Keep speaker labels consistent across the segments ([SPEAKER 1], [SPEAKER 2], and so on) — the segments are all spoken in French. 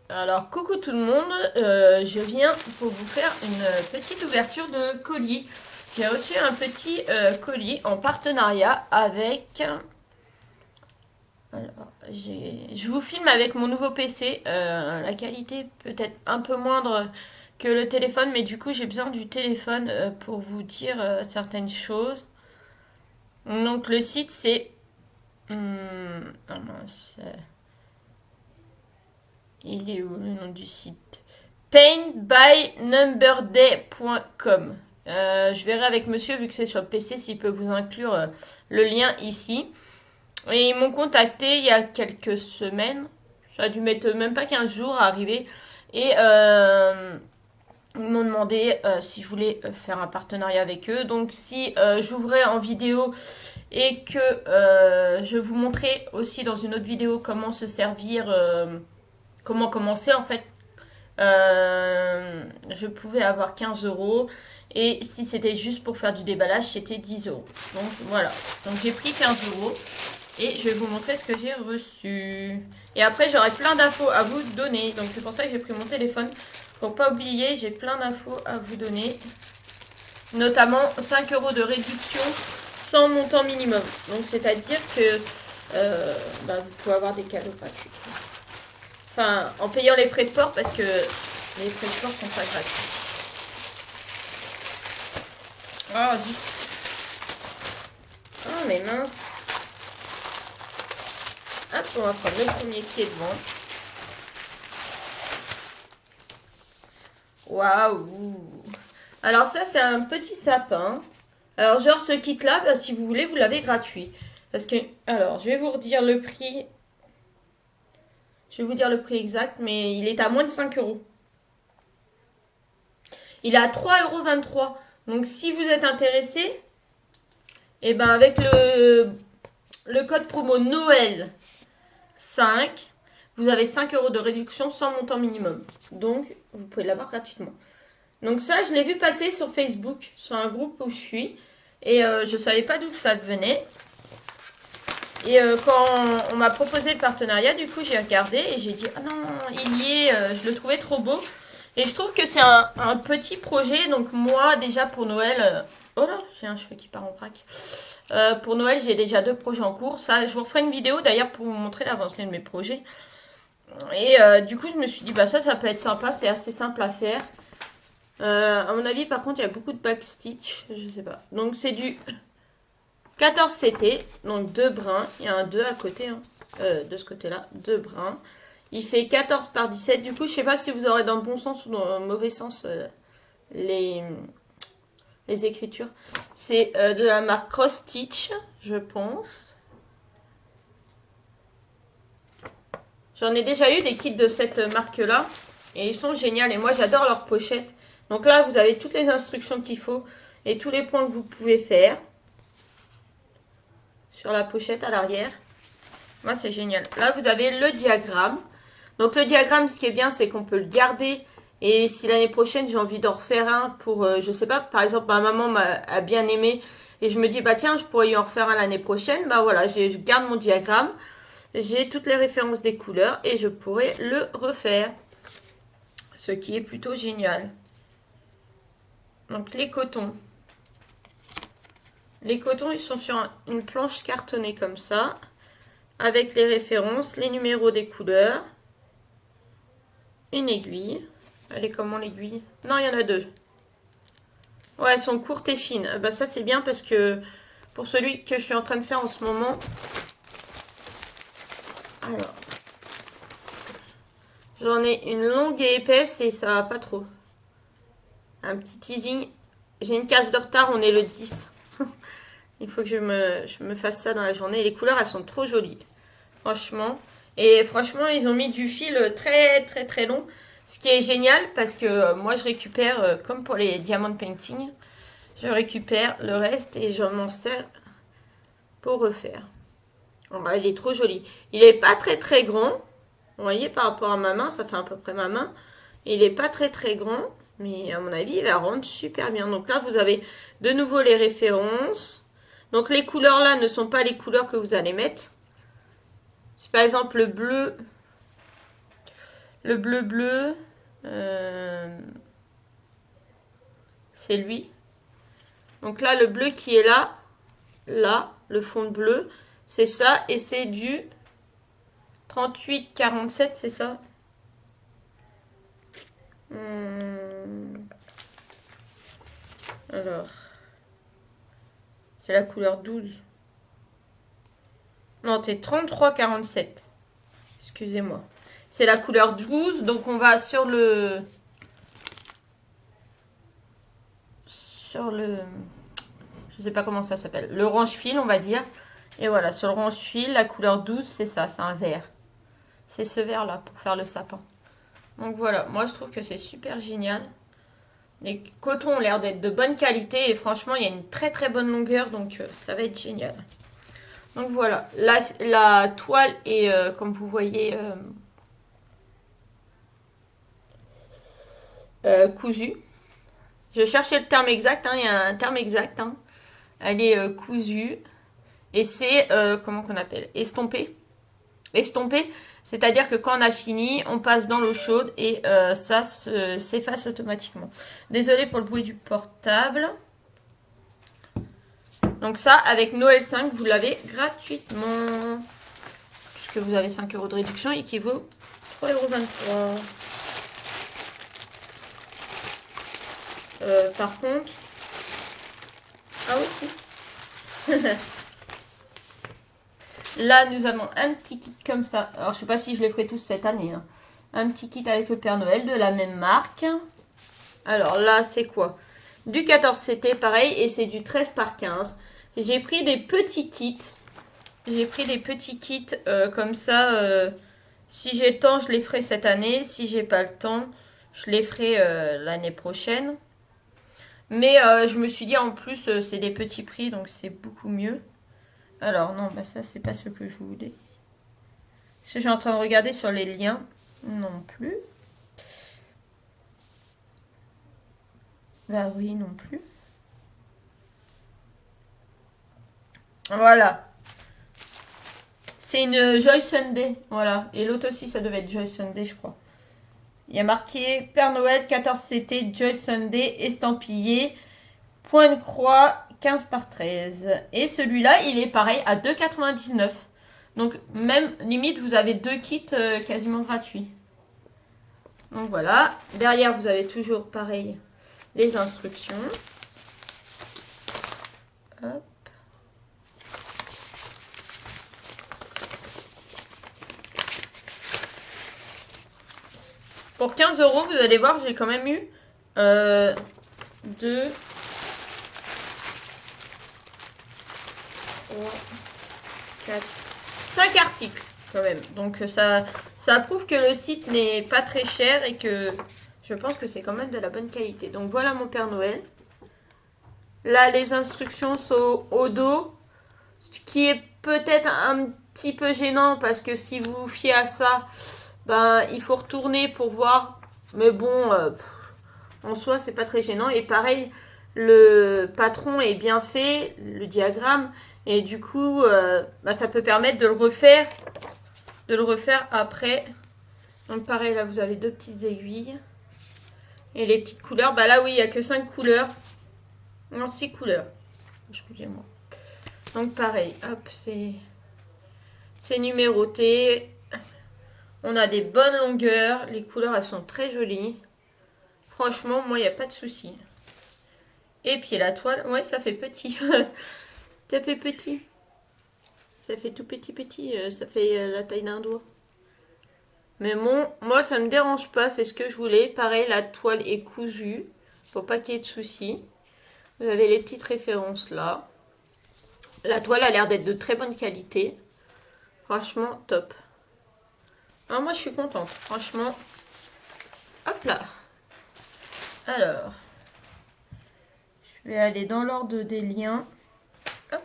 [SPEAKER 1] Alors, coucou tout le monde, je viens pour vous faire une petite ouverture de colis. J'ai reçu un petit colis en partenariat avec... Alors, je vous filme avec mon nouveau PC. La qualité peut-être un peu moindre que le téléphone, mais du coup j'ai besoin du téléphone pour vous dire certaines choses. Donc le site c'est... ah mince, il est où le nom du site? Paintbynumberday.com. Je verrai avec monsieur, vu que c'est sur le PC, s'il peut vous inclure le lien ici. Et ils m'ont contacté il y a quelques semaines. Ça a dû mettre même pas 15 jours à arriver. Et ils m'ont demandé si je voulais faire un partenariat avec eux. Donc si j'ouvrais en vidéo et que je vous montrais aussi dans une autre vidéo comment se servir, comment commencer en fait, je pouvais avoir 15 euros. Et si c'était juste pour faire du déballage, c'était 10 euros. Donc voilà. Donc j'ai pris 15 euros. Et je vais vous montrer ce que j'ai reçu. Et après, j'aurai plein d'infos à vous donner. Donc c'est pour ça que j'ai pris mon téléphone. Pour pas oublier, j'ai plein d'infos à vous donner. Notamment 5 euros de réduction sans montant minimum. Donc c'est-à-dire que vous pouvez avoir des cadeaux gratuits. Enfin, en payant les frais de port parce que les frais de port sont pas gratuits. Oh, zut. Oh, mais mince. Hop, on va prendre le premier qui est devant. Waouh! Alors ça, c'est un petit sapin. Alors genre ce kit-là, bah, si vous voulez, vous l'avez gratuit. Parce que, alors, je vais vous redire le prix. Je vais vous dire le prix exact, mais il est à moins de 5 euros. Il est à 3,23 €. Donc si vous êtes intéressé, et ben avec le code promo Noël 5, vous avez 5 euros de réduction sans montant minimum. Donc vous pouvez l'avoir gratuitement. Donc ça, je l'ai vu passer sur Facebook, sur un groupe où je suis. Et je savais pas d'où ça venait. Et quand on m'a proposé le partenariat, du coup, j'ai regardé et j'ai dit, ah non, il y est, je le trouvais trop beau. Et je trouve que c'est un petit projet. Donc moi, déjà pour Noël... oh là, j'ai un cheveu qui part en vrac. Pour Noël, j'ai déjà 2 projets en cours. Ça, je vous referai une vidéo d'ailleurs pour vous montrer l'avancée de mes projets. Et du coup, je me suis dit, bah ça peut être sympa. C'est assez simple à faire. À mon avis, par contre, il y a beaucoup de backstitch. Je sais pas. Donc c'est du 14 CT. Donc 2 brins. Il y a un 2 à côté. Hein. De ce côté-là. 2 brins. Il fait 14 par 17. Du coup, je sais pas si vous aurez dans le bon sens ou dans le mauvais sens les écritures. C'est de la marque Cross Stitch, je pense. J'en ai déjà eu des kits de cette marque-là. Et ils sont géniaux. Et moi, j'adore leurs pochettes. Donc là, vous avez toutes les instructions qu'il faut. Et tous les points que vous pouvez faire. Sur la pochette à l'arrière. Moi, c'est génial. Là, vous avez le diagramme. Donc le diagramme, ce qui est bien, c'est qu'on peut le garder. Et si l'année prochaine, j'ai envie d'en refaire un pour, je sais pas, par exemple, ma maman a bien aimé. Et je me dis, bah tiens, je pourrais y en refaire un l'année prochaine. Bah voilà, je garde mon diagramme. J'ai toutes les références des couleurs. Et je pourrais le refaire. Ce qui est plutôt génial. Donc les cotons. Les cotons, ils sont sur une planche cartonnée comme ça. Avec les références, les numéros des couleurs. Une aiguille. Elle est comment l'aiguille? Non, il y en a 2. Ouais, elles sont courtes et fines. Bah ça c'est bien parce que pour celui que je suis en train de faire en ce moment. Alors. J'en ai une longue et épaisse et ça va pas trop. Un petit teasing. J'ai une case de retard, on est le 10. Il faut que je me fasse ça dans la journée. Les couleurs, elles sont trop jolies. Franchement. Et franchement, ils ont mis du fil très très très long. Ce qui est génial parce que moi, je récupère, comme pour les diamond painting, je récupère le reste et je m'en sers pour refaire. Alors, il est trop joli. Il est pas très très grand. Vous voyez, par rapport à ma main, ça fait à peu près ma main. Il est pas très très grand. Mais à mon avis, il va rendre super bien. Donc là, vous avez de nouveau les références. Donc les couleurs là ne sont pas les couleurs que vous allez mettre. C'est par exemple le bleu. Le bleu, c'est lui. Donc là, le bleu qui est là, le fond bleu, c'est ça. Et c'est du 38,47, c'est ça? Alors, c'est la couleur 12. Non, t'es 33,47. Excusez-moi. C'est la couleur 12, donc on va sur le... Je sais pas comment ça s'appelle. Le range-fil, on va dire. Et voilà, sur le range-fil, la couleur 12, c'est ça, c'est un vert. C'est ce vert-là pour faire le sapin. Donc voilà, moi je trouve que c'est super génial. Les cotons ont l'air d'être de bonne qualité et franchement, il y a une très très bonne longueur, donc ça va être génial. Donc voilà, la toile est, comme vous voyez, cousue. Je cherchais le terme exact, hein, il y a un terme exact. Hein. Elle est cousue et c'est, comment qu'on appelle, estompée. Estompée, c'est-à-dire que quand on a fini, on passe dans l'eau chaude et ça s'efface automatiquement. Désolée pour le bruit du portable. Donc ça, avec Noël 5, vous l'avez gratuitement. Puisque vous avez 5 € de réduction et qui vaut 3,23 €. Par contre... Ah oui, si. Là, nous avons un petit kit comme ça. Alors, je sais pas si je les ferai tous cette année. Hein. Un petit kit avec le Père Noël de la même marque. Alors là, c'est quoi? Du 14CT, pareil, et c'est du 13/15. J'ai pris des petits kits. Comme ça. Si j'ai le temps, je les ferai cette année. Si j'ai pas le temps, je les ferai l'année prochaine. Mais je me suis dit, en plus, c'est des petits prix, donc c'est beaucoup mieux. Alors, non, bah ça, c'est pas ce que je voulais. Parce que je suis en train de regarder sur les liens. Non plus. Bah oui, non plus. Voilà. C'est une Joy Sunday. Voilà. Et l'autre aussi, ça devait être Joy Sunday, je crois. Il y a marqué Père Noël 14CT Joy Sunday estampillé. Point de croix 15/13. Et celui-là, il est pareil à 2,99. Donc, même limite, vous avez 2 kits quasiment gratuits. Donc voilà. Derrière, vous avez toujours pareil les instructions. Hop. Pour 15 €, vous allez voir, j'ai quand même eu 2, 3, 4, 5 articles quand même. Donc ça prouve que le site n'est pas très cher et que je pense que c'est quand même de la bonne qualité. Donc voilà mon Père Noël. Là, les instructions sont au dos, ce qui est peut-être un petit peu gênant parce que si vous vous fiez à ça, ben il faut retourner pour voir. Mais bon, en soi, c'est pas très gênant. Et pareil, le patron est bien fait, le diagramme. Et du coup, ça peut permettre de le refaire après. Donc pareil, là, vous avez 2 petites aiguilles. Et les petites couleurs, bah là, oui, il n'y a que 5 couleurs. Non, 6 couleurs. Excusez-moi. Donc pareil, hop, c'est numéroté. On a des bonnes longueurs. Les couleurs, elles sont très jolies. Franchement, moi, il n'y a pas de souci. Et puis la toile, ouais, ça fait petit. Ça fait petit. Ça fait tout petit. Ça fait la taille d'un doigt. Mais bon, moi, ça me dérange pas. C'est ce que je voulais. Pareil, la toile est cousue. Faut pas qu'il y ait de soucis. Vous avez les petites références là. La toile a l'air d'être de très bonne qualité. Franchement, top. Ah, moi, je suis contente. Franchement. Hop là. Alors. Je vais aller dans l'ordre des liens. Hop.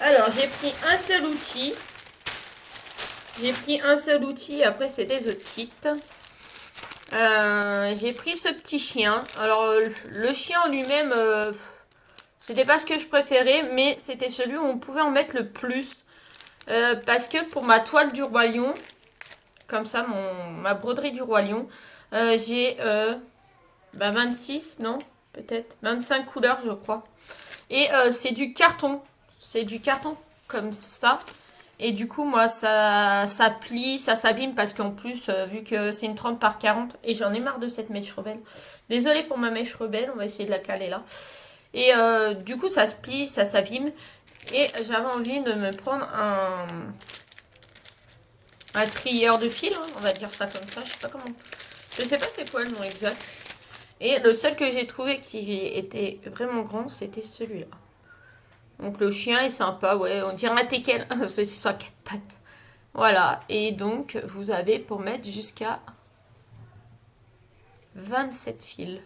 [SPEAKER 1] Alors, j'ai pris un seul outil. Après, c'est des autres kits. J'ai pris ce petit chien. Alors, le chien en lui-même, c'était pas ce que je préférais, mais c'était celui où on pouvait en mettre le plus. Parce que pour ma toile du Roi Lion, comme ça ma broderie du Roi Lion. J'ai 26, non? Peut-être 25 couleurs, je crois. Et c'est du carton. C'est du carton comme ça. Et du coup, moi, ça plie, ça s'abîme parce qu'en plus, vu que c'est une 30 par 40, et j'en ai marre de cette mèche rebelle. Désolée pour ma mèche rebelle, on va essayer de la caler là. Et du coup, ça se plie, ça s'abîme. Et j'avais envie de me prendre un trieur de fil, hein, on va dire ça comme ça, je sais pas comment. Je sais pas c'est quoi le nom exact. Et le seul que j'ai trouvé qui était vraiment grand, c'était celui-là. Donc le chien est sympa, ouais, on dirait un teckel, c'est sur quatre pattes. Voilà, et donc vous avez pour mettre jusqu'à 27 fils.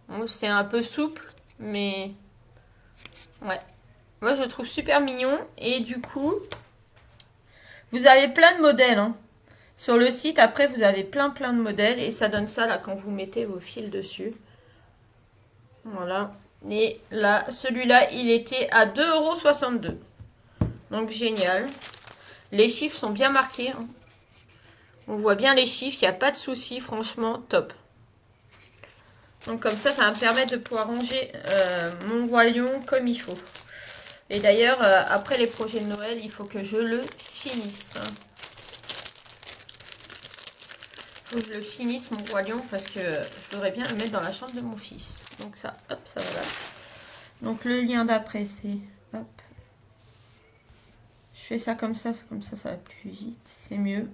[SPEAKER 1] Donc c'est un peu souple, mais ouais. Moi je le trouve super mignon, et du coup, vous avez plein de modèles, hein. Sur le site, après, vous avez plein de modèles, et ça donne ça là quand vous mettez vos fils dessus. Voilà. Et là, celui-là, il était à 2,62 €. Donc, génial. Les chiffres sont bien marqués, hein. On voit bien les chiffres, il n'y a pas de souci, franchement, top. Donc, comme ça va me permettre de pouvoir ranger mon Roi Lion comme il faut. Et d'ailleurs, après les projets de Noël, il faut que je le finisse. Il faut que je le finisse, mon Roi Lion, parce que je voudrais bien le mettre dans la chambre de mon fils. Donc ça, hop, ça va là. Donc le lien d'après, c'est, hop. Je fais ça, ça va plus vite, c'est mieux.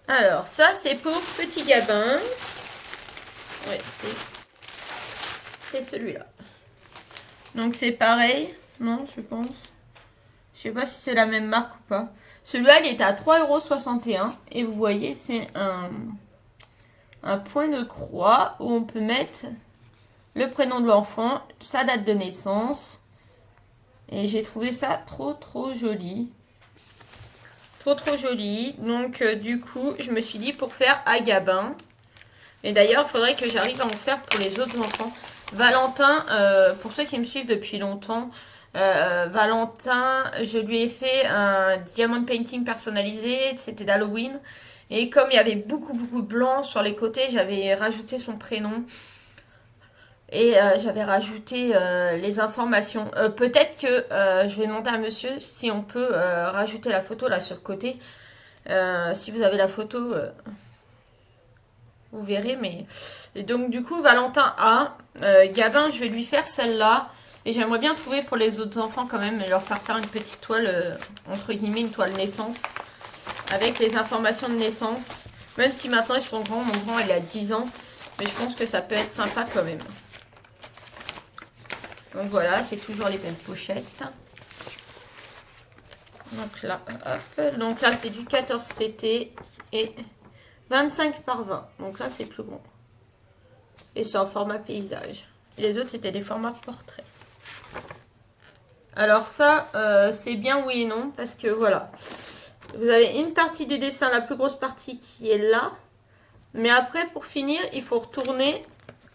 [SPEAKER 1] Alors, ça, c'est pour Petit Gabin. Ouais, c'est celui-là. Donc c'est pareil, non, je pense. Je sais pas si c'est la même marque ou pas. Celui-là, il est à 3,61 € et vous voyez, c'est un point de croix où on peut mettre le prénom de l'enfant, sa date de naissance. Et j'ai trouvé ça trop joli. Trop joli. Donc du coup, je me suis dit pour faire à Gabin. Et d'ailleurs, il faudrait que j'arrive à en faire pour les autres enfants. Valentin, pour ceux qui me suivent depuis longtemps, Valentin, je lui ai fait un diamond painting personnalisé, c'était d'Halloween. Et comme il y avait beaucoup de blanc sur les côtés, j'avais rajouté son prénom. Et j'avais rajouté les informations. Peut-être que je vais demander à monsieur si on peut rajouter la photo là sur le côté. Si vous avez la photo, vous verrez. Mais et donc du coup, Valentin A. Gabin, je vais lui faire celle-là. Et j'aimerais bien trouver pour les autres enfants quand même, et leur faire une petite toile, entre guillemets, une toile naissance. Avec les informations de naissance. Même si maintenant ils sont grands, mon grand il a 10 ans. Mais je pense que ça peut être sympa quand même. Donc voilà, c'est toujours les mêmes pochettes. Donc là, hop. Donc là, c'est du 14 CT et 25 par 20. Donc là, c'est plus grand. Et c'est en format paysage. Et les autres, c'était des formats portraits. Alors ça, c'est bien oui et non. Parce que voilà. Vous avez une partie du dessin, la plus grosse partie qui est là. Mais après, pour finir, il faut retourner.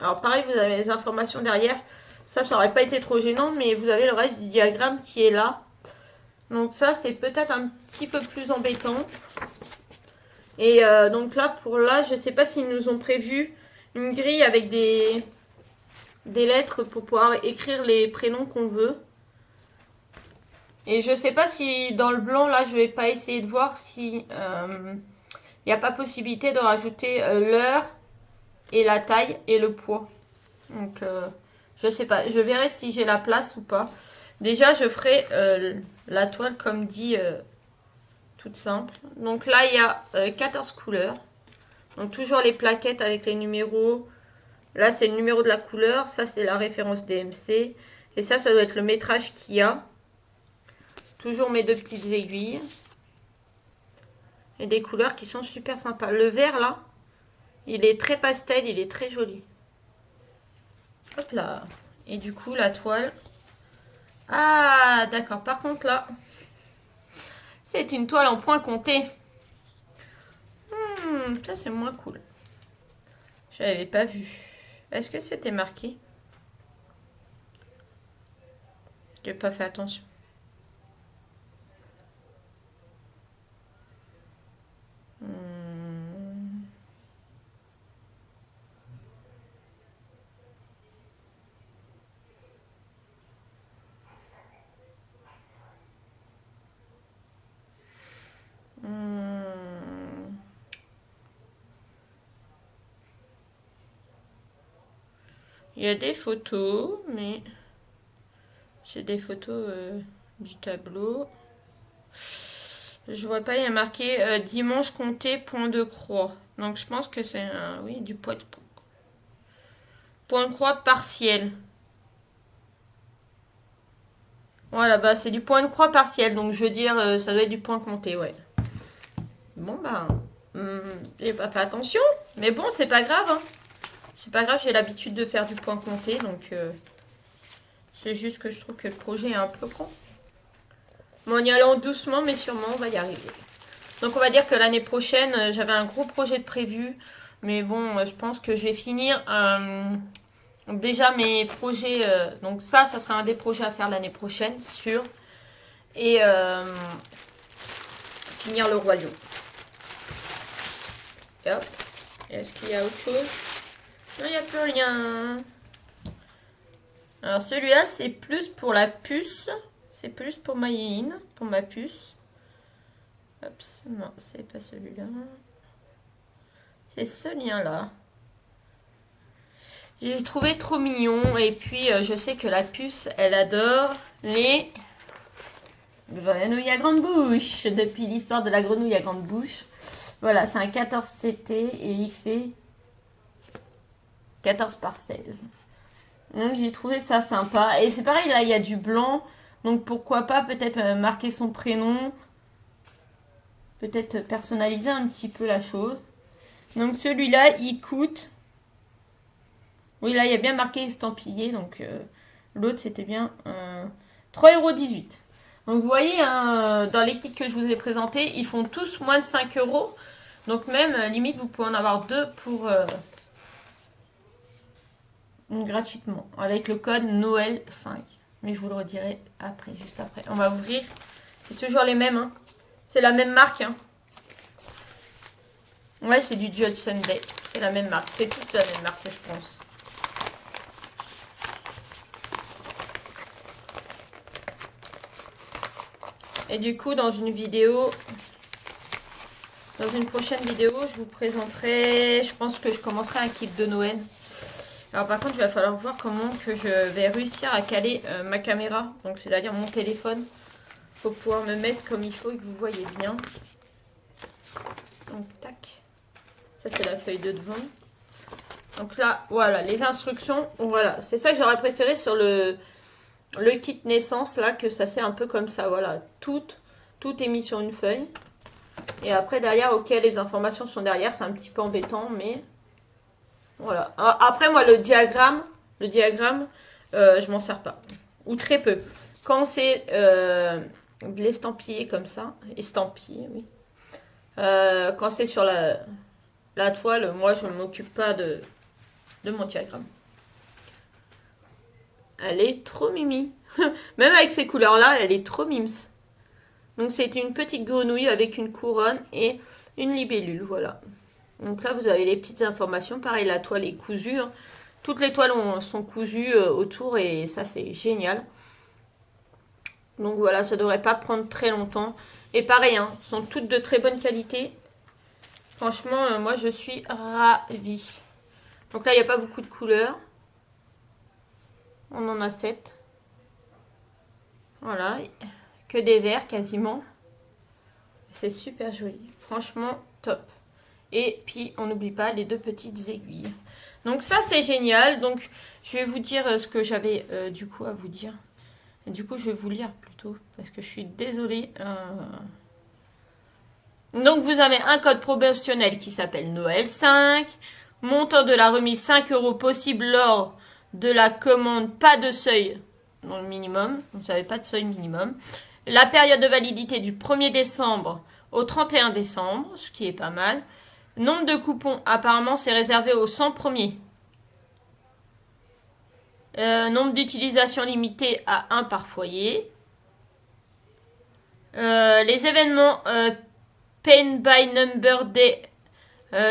[SPEAKER 1] Alors pareil, vous avez les informations derrière. Ça aurait pas été trop gênant, mais vous avez le reste du diagramme qui est là. Donc ça, c'est peut-être un petit peu plus embêtant. Et donc là, je sais pas s'ils nous ont prévu une grille avec des lettres pour pouvoir écrire les prénoms qu'on veut. Et je sais pas si dans le blanc, là, je vais pas essayer de voir si il n'y a pas possibilité de rajouter l'heure et la taille et le poids. Donc je sais pas, je verrai si j'ai la place ou pas. Déjà, je ferai la toile comme dit, toute simple. Donc là, il y a 14 couleurs. Donc toujours les plaquettes avec les numéros. Là, c'est le numéro de la couleur. Ça, c'est la référence DMC. Et ça doit être le métrage qu'il y a. Toujours mes deux petites aiguilles. Et des couleurs qui sont super sympas. Le vert, là, il est très pastel, il est très joli. Hop là. Et du coup, la toile... Ah, d'accord. Par contre, là, c'est une toile en point compté. Ça, c'est moins cool. Je l'avais pas vu. Est-ce que c'était marqué? J'ai pas fait attention. Il y a des photos, mais c'est des photos du tableau. Je vois pas, il y a marqué dimanche compté point de croix. Donc je pense que c'est oui, du point de croix partiel. Voilà, bah c'est du point de croix partiel. Donc je veux dire, ça doit être du point compté, ouais. Bon, bah, j'ai pas fait attention. Mais bon, c'est pas grave, hein. C'est pas grave, j'ai l'habitude de faire du point compté, donc c'est juste que je trouve que le projet est un peu grand. Bon, en y allant doucement, mais sûrement, on va y arriver. Donc on va dire que l'année prochaine, j'avais un gros projet de prévu, mais bon, je pense que je vais finir déjà mes projets. Donc ça sera un des projets à faire l'année prochaine, sûr. Et finir le Roi Lion. Et hop. Est-ce qu'il y a autre chose? Non, il n'y a plus rien. Alors celui-là, c'est plus pour la puce. C'est plus pour Maïline, pour ma puce. Hop, non, c'est pas celui-là. C'est ce lien-là. J'ai trouvé trop mignon. Et puis, je sais que la puce, elle adore les grenouilles à grande bouche. Depuis l'histoire de la grenouille à grande bouche. Voilà, c'est un 14 CT et il fait 14 par 16. Donc j'ai trouvé ça sympa. Et c'est pareil, là il y a du blanc. Donc pourquoi pas peut-être marquer son prénom. Peut-être personnaliser un petit peu la chose. Donc celui-là, il coûte... Oui, là il y a bien marqué estampillé. Donc l'autre c'était bien 3,18 €. Donc vous voyez, hein, dans les kits que je vous ai présentés, ils font tous moins de 5 €. Donc même, limite, vous pouvez en avoir deux pour... gratuitement avec le code Noël 5, mais je vous le redirai après, juste après. On va ouvrir, c'est toujours les mêmes, hein. C'est la même marque, hein. Ouais, c'est du Judge Sunday, c'est la même marque, c'est toute la même marque, je pense. Et du coup, dans une prochaine vidéo, je vous présenterai, je pense que je commencerai un kit de Noël. Alors par contre, il va falloir voir comment que je vais réussir à caler ma caméra, donc c'est-à-dire mon téléphone, pour pouvoir me mettre comme il faut et que vous voyez bien. Donc tac, ça c'est la feuille de devant. Donc là, voilà, les instructions, voilà, c'est ça que j'aurais préféré sur le kit naissance, là, que ça c'est un peu comme ça, voilà, tout est mis sur une feuille. Et après derrière, ok, les informations sont derrière, c'est un petit peu embêtant, mais... Voilà. Après, moi, le diagramme, je m'en sers pas. Ou très peu. Quand c'est de l'estampillé comme ça, estampillé, oui. Quand c'est sur la toile, moi, je ne m'occupe pas de mon diagramme. Elle est trop mimi. Même avec ces couleurs-là, elle est trop mims. Donc, c'est une petite grenouille avec une couronne et une libellule, voilà. Donc là, vous avez les petites informations. Pareil, la toile est cousue, hein. Toutes les toiles sont cousues autour et ça, c'est génial. Donc voilà, ça ne devrait pas prendre très longtemps. Et pareil, hein, sont toutes de très bonne qualité. Franchement, moi, je suis ravie. Donc là, il n'y a pas beaucoup de couleurs. On en a 7. Voilà, que des verts quasiment. C'est super joli. Franchement, top. Et puis, on n'oublie pas les deux petites aiguilles. Donc ça, c'est génial. Donc, je vais vous dire ce que j'avais du coup à vous dire. Et du coup, je vais vous lire plutôt. Parce que je suis désolée. Donc, vous avez un code promotionnel qui s'appelle Noël 5. Montant de la remise 5 € possible lors de la commande. Pas de seuil dans le minimum. Vous savez, pas de seuil minimum. La période de validité du 1er décembre au 31 décembre. Ce qui est pas mal. Nombre de coupons, apparemment c'est réservé aux 100 premiers. Nombre d'utilisations limité à 1 par foyer. Les événements Pay by Number Day.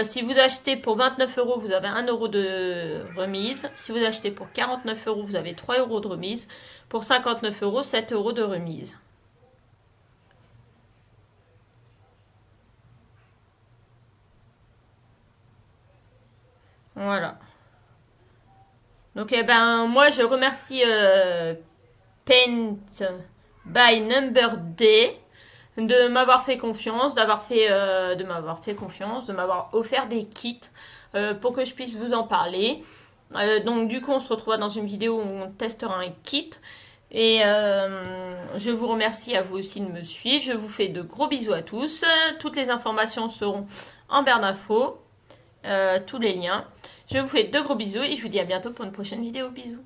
[SPEAKER 1] Si vous achetez pour 29 euros, vous avez 1 euro de remise. Si vous achetez pour 49 euros, vous avez 3 euros de remise. Pour 59 euros, 7 euros de remise. Voilà. Donc, eh ben, moi, je remercie Paint by Number Day de m'avoir fait confiance, de m'avoir fait confiance, de m'avoir offert des kits pour que je puisse vous en parler. Donc, du coup, on se retrouvera dans une vidéo où on testera un kit. Et je vous remercie à vous aussi de me suivre. Je vous fais de gros bisous à tous. Toutes les informations seront en barre d'infos. Tous les liens. Je vous fais de gros bisous et je vous dis à bientôt pour une prochaine vidéo. Bisous.